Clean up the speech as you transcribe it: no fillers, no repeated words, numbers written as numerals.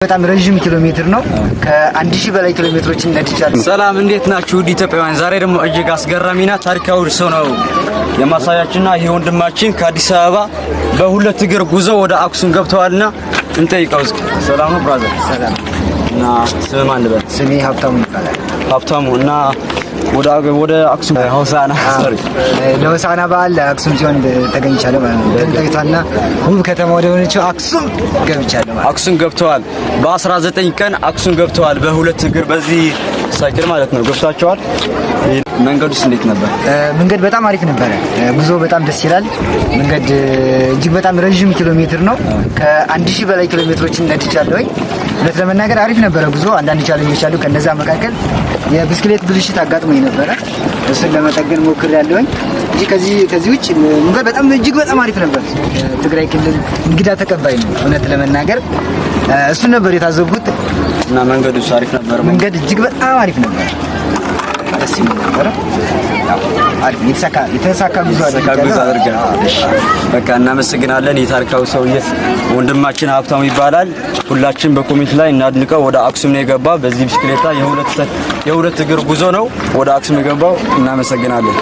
በጣም ረጅም ኪሎ ሜትር ነው። ከ1000 በላይ ኪሎ ሜትሮችን ነድቻለሁ። ሰላም እንዴት ናችሁ ኢትዮጵያውያን? ዛሬ ደግሞ እጅግ አስገራሚና ታሪካዊ ሰው ነው የማሳያችንና ይሄ ወንድማችን ከአዲስ አበባ በሁለት እግር ጉዞ ወደ አክሱም ገብተዋልና እንጠይቀው። ሰላም ነው ብራዘር? ሰላም። እና ስም ማን ልበል? ስሜ ሀብታሙ ይባላል። ሀብታሙ እና ወደ አክሱም ሆሳና ለሆሳና በዓል አክሱም ሲሆን ተገኝቻለሁ ማለት ነው። ተገኝቷልና ውብ ከተማ ወደ ሆነችው አክሱም ገብቻለሁ ማለት ነው። አክሱም ገብተዋል። በ19 ቀን አክሱም ገብተዋል። በሁለት እግር በዚህ ሳይክል ማለት ነው ገብታቸዋል። መንገዱስ እንዴት ነበር? መንገድ በጣም አሪፍ ነበረ። ጉዞ በጣም ደስ ይላል። መንገድ እጅግ በጣም ረጅም ኪሎ ሜትር ነው። ከ1000 በላይ ኪሎ ሜትሮችን ነድቻለሁ። እውነት ለመናገር አሪፍ ነበረ ጉዞ። አንዳንድ ቻሌንጆች አሉ። ከነዛ መካከል የብስክሌት ብልሽት አጋጥሞኝ ነበረ። እሱን ለመጠገን ሞክሬያለሁ እንጂ ከዚህ ውጭ መንገድ በጣም እጅግ በጣም አሪፍ ነበር። ትግራይ ክልል እንግዳ ተቀባይ ነው እውነት ለመናገር እሱን ነበር የታዘብኩት። እና መንገዱስ አሪፍ ነበር? መንገድ እጅግ በጣም አሪፍ ነበር። ደስ ይል ነበር። አሪፍ የተሳካ ጉዞ አድርገናል። በቃ እናመሰግናለን። የታሪካው ሰውዬ ወንድማችን ሀብታሙ ይባላል። ሁላችን በኮሜንት ላይ እናድንቀው። ወደ አክሱም ነው የገባ። በዚህ ብስክሌታ የሁለት እግር ጉዞ ነው ወደ አክሱም የገባው። እናመሰግናለን።